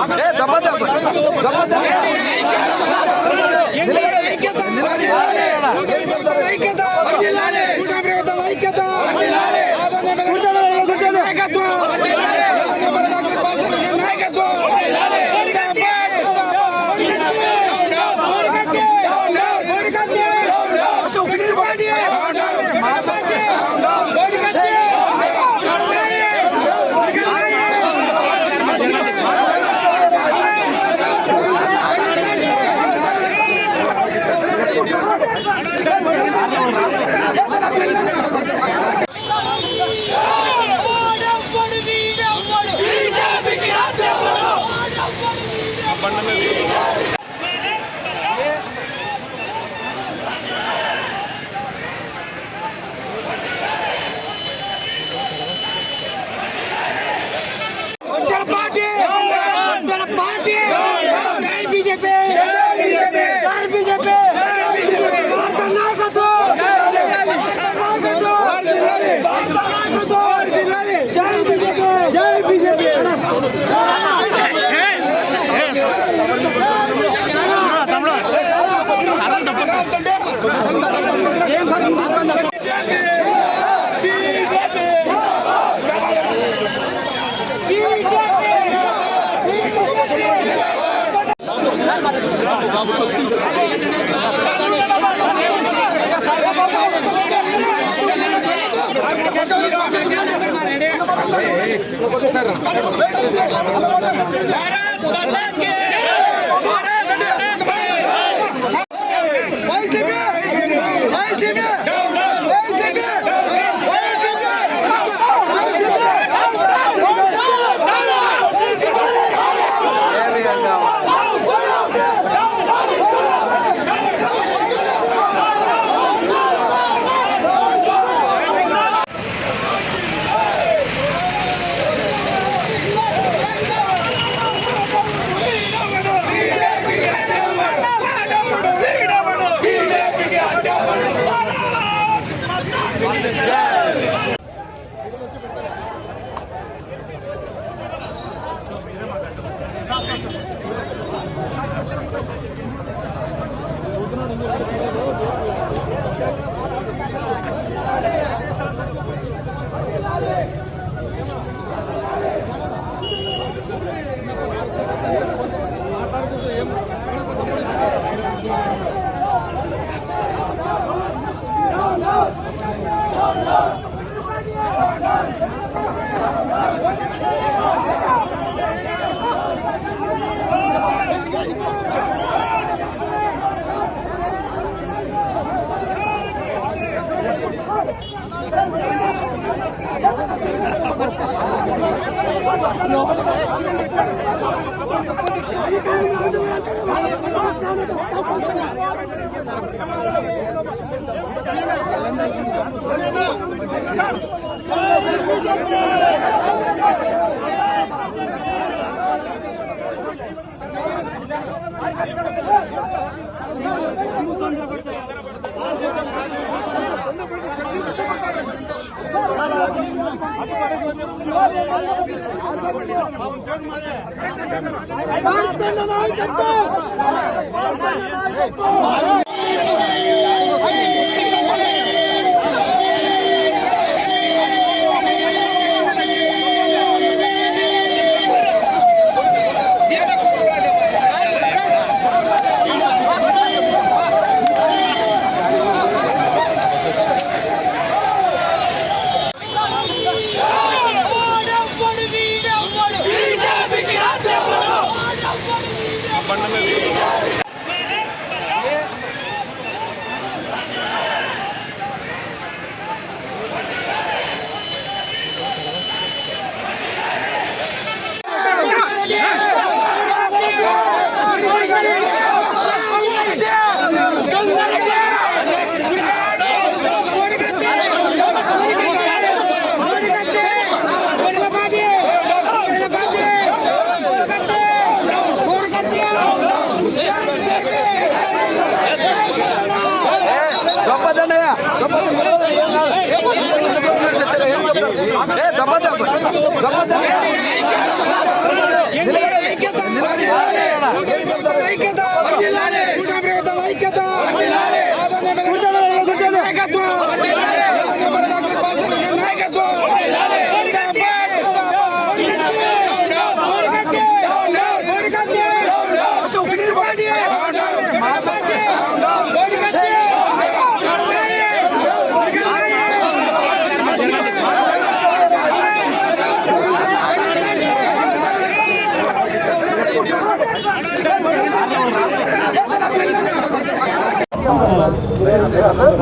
దెబ్బ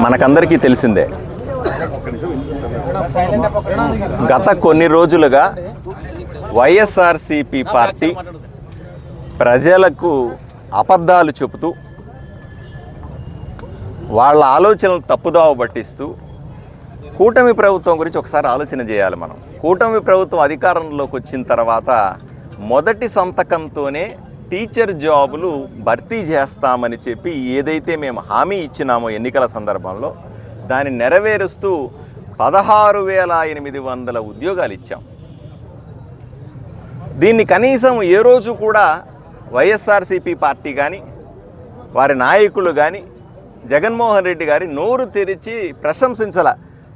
మనకందరికీ తెలిసిందే, గత కొన్ని రోజులుగా వైఎస్ఆర్సీపీ పార్టీ ప్రజలకు అబద్ధాలు చెబుతూ వాళ్ళ ఆలోచనలు తప్పుదావ పట్టిస్తూ కూటమి ప్రభుత్వం గురించి ఒకసారి ఆలోచన చేయాలి. మనం కూటమి ప్రభుత్వం అధికారంలోకి వచ్చిన తర్వాత మొదటి సంతకంతోనే టీచర్ జాబులు భర్తీ చేస్తామని చెప్పి ఏదైతే మేము హామీ ఇచ్చినామో ఎన్నికల సందర్భంలో దాన్ని నెరవేరుస్తూ 16,800 ఉద్యోగాలు ఇచ్చాం. దీన్ని కనీసం ఏ రోజు కూడా వైఎస్ఆర్సీపీ పార్టీ కానీ వారి నాయకులు కానీ జగన్మోహన్ రెడ్డి గారి నోరు తెరిచి ప్రశంసించాల,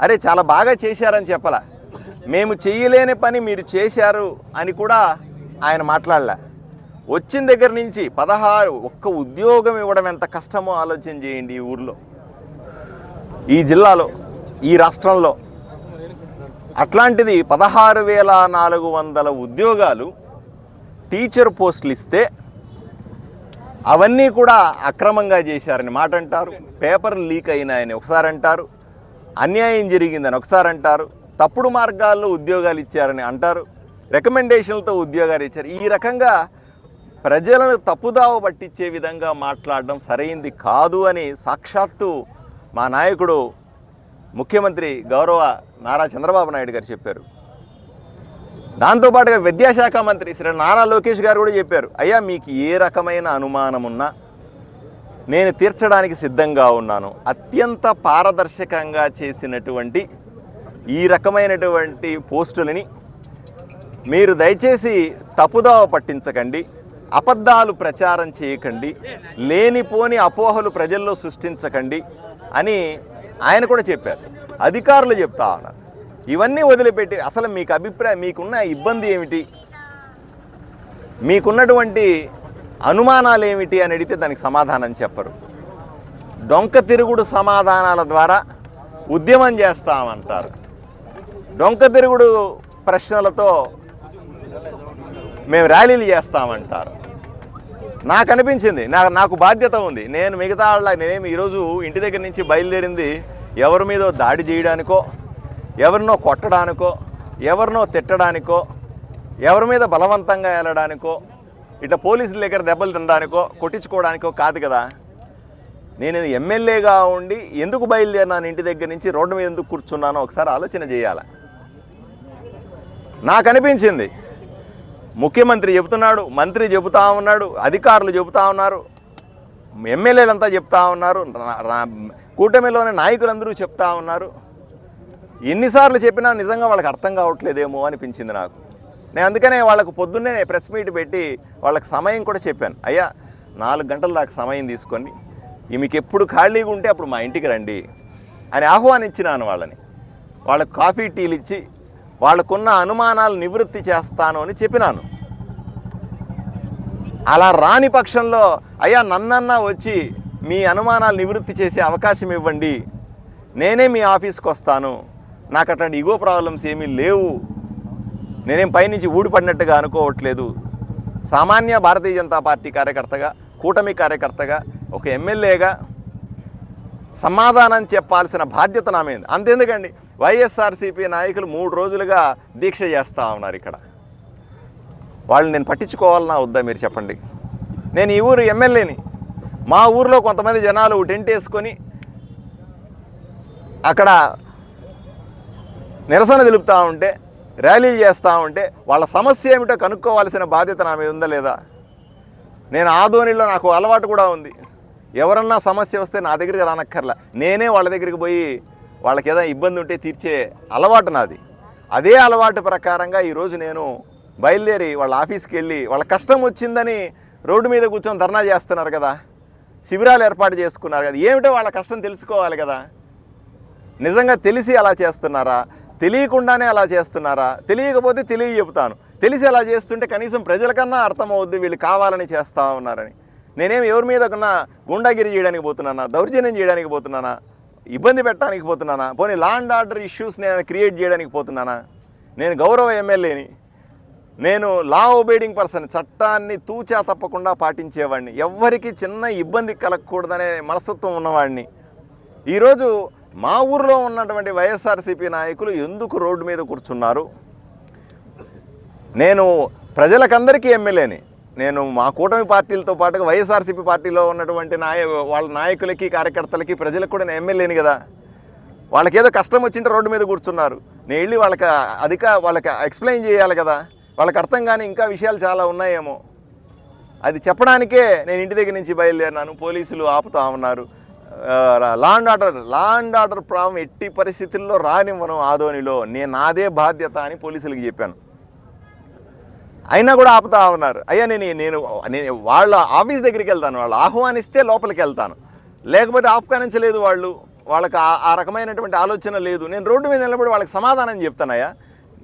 అరే చాలా బాగా చేశారని చెప్పాల, మేము చేయలేని పని మీరు చేశారు అని కూడా ఆయన మాట్లాడలే. వచ్చిన దగ్గర నుంచి 16 ఒక్క ఉద్యోగం ఇవ్వడం ఎంత కష్టమో ఆలోచన చేయండి. ఈ ఊర్లో, ఈ జిల్లాలో, ఈ రాష్ట్రంలో అట్లాంటిది 16,400 ఉద్యోగాలు టీచర్ పోస్టులు ఇస్తే అవన్నీ కూడా అక్రమంగా చేశారని మాట అంటారు, పేపర్ లీక్ అయినాయని ఒకసారి అంటారు, అన్యాయం జరిగిందని ఒకసారి అంటారు, తప్పుడు మార్గాల్లో ఉద్యోగాలు ఇచ్చారని అంటారు, రికమెండేషన్లతో ఉద్యోగాలు ఇచ్చారు. ఈ రకంగా ప్రజలను తప్పుదావ పట్టించే విధంగా మాట్లాడడం సరైంది కాదు అని సాక్షాత్తు మా నాయకుడు ముఖ్యమంత్రి గౌరవ నారా చంద్రబాబు నాయుడు గారు చెప్పారు. దాంతోపాటుగా విద్యాశాఖ మంత్రి శ్రీ నారా లోకేష్ గారు కూడా చెప్పారు, అయ్యా మీకు ఏ రకమైన అనుమానం ఉన్నా నేను తీర్చడానికి సిద్ధంగా ఉన్నాను. అత్యంత పారదర్శకంగా చేసినటువంటి ఈ రకమైనటువంటి పోస్టులని మీరు దయచేసి తప్పుదావ పట్టించకండి, అబద్ధాలు ప్రచారం చేయకండి, లేనిపోని అపోహలు ప్రజల్లో సృష్టించకండి అని ఆయన కూడా చెప్పారు. అధికారులు చెప్తా ఉన్నారు. ఇవన్నీ వదిలిపెట్టి అసలు మీకు అభిప్రాయం, మీకున్న ఇబ్బంది ఏమిటి, మీకున్నటువంటి అనుమానాలు ఏమిటి అని అడిగితే దానికి సమాధానం చెప్పరు. డొంక తిరుగుడు సమాధానాల ద్వారా ఉద్యమం చేస్తామంటారు. డొంక తిరుగుడు ప్రశ్నలతో మేము ర్యాలీలు చేస్తామంటారు. నాకు అనిపించింది, నాకు బాధ్యత ఉంది. నేను మిగతా నేనేమి ఈరోజు ఇంటి దగ్గర నుంచి బయలుదేరింది ఎవరి మీదో దాడి చేయడానికో, ఎవరినో కొట్టడానికో, ఎవరినో తిట్టడానికో, ఎవరి మీద బలవంతంగా వెళ్ళడానికో, ఇట్లా పోలీసుల దగ్గర దెబ్బలు తినడానికో కొట్టించుకోవడానికో కాదు కదా. నేను ఎమ్మెల్యేగా ఉండి ఎందుకు బయలుదేరినాను, ఇంటి దగ్గర నుంచి రోడ్డు మీద ఎందుకు కూర్చున్నానో ఒకసారి ఆలోచన చేయాలి. నాకు అనిపించింది ముఖ్యమంత్రి చెబుతున్నాడు, మంత్రి చెబుతా ఉన్నాడు, అధికారులు చెబుతా ఉన్నారు, ఎమ్మెల్యేలంతా చెప్తా ఉన్నారు, కూటమిలోని నాయకులందరూ చెప్తా ఉన్నారు. ఎన్నిసార్లు చెప్పినా నిజంగా వాళ్ళకి అర్థం కావట్లేదేమో అనిపించింది నాకు. నేను అందుకనే వాళ్ళకు పొద్దున్నే ప్రెస్ మీట్ పెట్టి వాళ్ళకి సమయం కూడా చెప్పాను, అయ్యా 4 గంటల దాకా సమయం తీసుకొని మీకు ఎప్పుడు ఖాళీగా ఉంటే అప్పుడు మా ఇంటికి రండి అని ఆహ్వానించినాను వాళ్ళని. వాళ్ళకు కాఫీ టీలు ఇచ్చి వాళ్ళకున్న అనుమానాలు నివృత్తి చేస్తాను అని చెప్పినాను. అలా రాని పక్షంలో అయ్యా నన్నన్నా వచ్చి మీ అనుమానాలు నివృత్తి చేసే అవకాశం ఇవ్వండి, నేనే మీ ఆఫీస్కి వస్తాను, నాకు అట్లాంటి ఈగో ప్రాబ్లమ్స్ ఏమీ లేవు, నేనేం పైనుంచి ఊడిపడినట్టుగా అనుకోవట్లేదు, సామాన్య భారతీయ జనతా పార్టీ కార్యకర్తగా, కూటమి కార్యకర్తగా, ఒక ఎమ్మెల్యేగా సమాధానం చెప్పాల్సిన బాధ్యత నా మీద. అంతెందుకండి, వైఎస్ఆర్సీపీ నాయకులు 3 రోజులుగా దీక్ష చేస్తూ ఉన్నారు ఇక్కడ. వాళ్ళు నేను పట్టించుకోవాలన్నా వద్దా మీరు చెప్పండి. నేను ఈ ఊరు ఎమ్మెల్యేని. మా ఊరిలో కొంతమంది జనాలు టెంట్ వేసుకొని అక్కడ నిరసన తెలుపుతూ ఉంటే, ర్యాలీలు చేస్తూ ఉంటే వాళ్ళ సమస్య ఏమిటో కనుక్కోవాల్సిన బాధ్యత నా మీద ఉందా లేదా? నేను ఆదోనిలో నాకు అలవాటు కూడా ఉంది, ఎవరన్నా సమస్య వస్తే నా దగ్గరికి రానక్కర్లా, నేనే వాళ్ళ దగ్గరికి పోయి వాళ్ళకి ఏదైనా ఇబ్బంది ఉంటే తీర్చే అలవాటు నాది. అదే అలవాటు ప్రకారంగా ఈరోజు నేను బయలుదేరి వాళ్ళ ఆఫీస్కి వెళ్ళి, వాళ్ళ కష్టం వచ్చిందని రోడ్డు మీద కూర్చొని ధర్నా చేస్తున్నారు కదా, శిబిరాలు ఏర్పాటు చేసుకున్నారు కదా, ఏమిటో వాళ్ళ కష్టం తెలుసుకోవాలి కదా. నిజంగా తెలిసి అలా చేస్తున్నారా, తెలియకుండానే అలా చేస్తున్నారా? తెలియకపోతే చెబుతాను, తెలిసి అలా చేస్తుంటే కనీసం ప్రజలకన్నా అర్థమవుద్ది వీళ్ళు కావాలని చేస్తూ ఉన్నారని. నేనేం ఎవరి మీద కన్నా గుండాగిరి చేయడానికి పోతున్నానా, దౌర్జన్యం చేయడానికి పోతున్నానా, ఇబ్బంది పెట్టడానికి పోతున్నానా, పోనీ లా అండ్ ఆర్డర్ ఇష్యూస్ నేను క్రియేట్ చేయడానికి పోతున్నానా? నేను గౌరవ ఎమ్మెల్యేని, నేను లా ఒబేడింగ్ పర్సన్, చట్టాన్ని తూచా తప్పకుండా పాటించేవాడిని, ఎవ్వరికి చిన్న ఇబ్బంది కలగకూడదనే మనస్తత్వం ఉన్నవాడిని. ఈరోజు మా ఊరిలో ఉన్నటువంటి వైఎస్ఆర్సీపీ నాయకులు ఎందుకు రోడ్డు మీద కూర్చున్నారు? నేను ప్రజలకందరికీ ఎమ్మెల్యేని. నేను మా కూటమి పార్టీలతో పాటుగా వైఎస్ఆర్సీపీ పార్టీలో ఉన్నటువంటి వాళ్ళ నాయకులకి, కార్యకర్తలకి, ప్రజలకు కూడా నేను ఎమ్మెల్యేని కదా. వాళ్ళకేదో కష్టం వచ్చింటే రోడ్డు మీద కూర్చున్నారు. నేను వెళ్ళి వాళ్ళకి ఎక్స్ప్లెయిన్ చేయాలి కదా. వాళ్ళకి అర్థం కానీ ఇంకా విషయాలు చాలా ఉన్నాయేమో. అది చెప్పడానికే నేను ఇంటి దగ్గర నుంచి బయలుదేరినాను. పోలీసులు ఆపుతా ఉన్నారు. లా అండ్ ఆర్డర్ ప్రాబ్లం ఎట్టి పరిస్థితుల్లో రానివ్వను ఆదోనిలో, నాదే బాధ్యత అని పోలీసులకు చెప్పాను. అయినా కూడా ఆపుతా ఉన్నారు. అయ్యా నేను వాళ్ళ ఆఫీస్ దగ్గరికి వెళ్తాను, వాళ్ళు ఆహ్వానిస్తే లోపలికి వెళ్తాను, లేకపోతే ఆహ్వానించలేదు వాళ్ళకి ఆ రకమైనటువంటి ఆలోచన లేదు. నేను రోడ్డు మీద నిలబడి వాళ్ళకి సమాధానం చెప్తానయ్యా.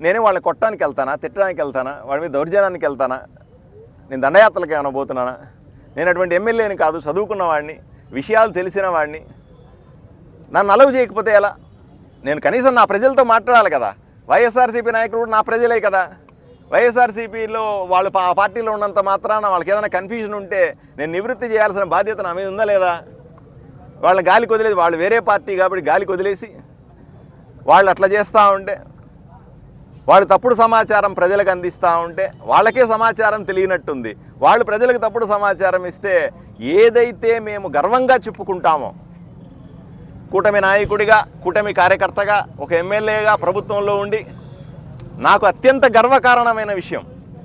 నేనే వాళ్ళని కొట్టడానికి వెళ్తానా, తిట్టడానికి వెళ్తానా, వాళ్ళ మీద దౌర్జన్యానికి వెళ్తానా? నేను దండయాత్రలకు ఏమైనా పోతున్నానా? నేను అటువంటి ఎమ్మెల్యేని కాదు, చదువుకున్న వాడిని, విషయాలు తెలిసిన వాడిని. నన్ను అలవ్ చేయకపోతే ఎలా? నేను కనీసం నా ప్రజలతో మాట్లాడాలి కదా. వైఎస్ఆర్సీపీ నాయకులు కూడా నా ప్రజలే కదా. వైఎస్ఆర్సీపీలో వాళ్ళు పార్టీలో ఉన్నంత మాత్రాన వాళ్ళకి ఏదైనా కన్ఫ్యూజన్ ఉంటే నేను నివృత్తి చేయాల్సిన బాధ్యత నా మీద ఉందా లేదా? వాళ్ళని గాలికి వదిలేసి, వాళ్ళు వేరే పార్టీ కాబట్టి గాలికి వదిలేసి వాళ్ళు అట్లా చేస్తూ ఉంటే, వాళ్ళు తప్పుడు సమాచారం ప్రజలకు అందిస్తూ ఉంటే వాళ్ళకే సమాచారం తెలియనట్టుంది. వాళ్ళు ప్రజలకు తప్పుడు సమాచారం ఇస్తే ఏదైతే మేము గర్వంగా చెప్పుకుంటామో, కూటమి నాయకుడిగా, కూటమి కార్యకర్తగా, ఒక ఎమ్మెల్యేగా ప్రభుత్వంలో ఉండి నాకు అత్యంత గర్వకారణమైన విషయం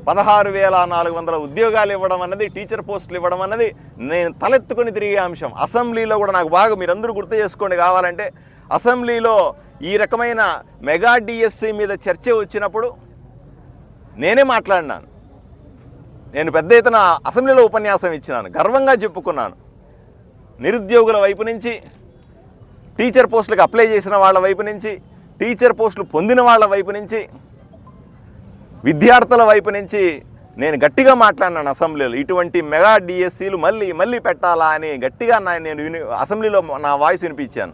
16,400 ఉద్యోగాలు ఇవ్వడం అన్నది, టీచర్ పోస్టులు ఇవ్వడం అన్నది నేను తలెత్తుకొని తిరిగే అంశం. అసెంబ్లీలో కూడా నాకు బాగా మీరందరూ గుర్తు చేసుకోండి కావాలంటే, అసెంబ్లీలో ఈ రకమైన మెగా డిఎస్సి మీద చర్చ వచ్చినప్పుడు నేనే మాట్లాడినాను. నేను పెద్ద ఎత్తున అసెంబ్లీలో ఉపన్యాసం ఇచ్చినాను, గర్వంగా చెప్పుకున్నాను. నిరుద్యోగుల వైపు నుంచి, టీచర్ పోస్టులకు అప్లై చేసిన వాళ్ళ వైపు నుంచి, టీచర్ పోస్టులు పొందిన వాళ్ళ వైపు నుంచి, విద్యార్థుల వైపు నుంచి నేను గట్టిగా మాట్లాడినాను అసెంబ్లీలో. ఇటువంటి మెగా డిఎస్సీలు మళ్ళీ పెట్టాలా అని గట్టిగా నేను అసెంబ్లీలో నా వాయిస్ వినిపించాను.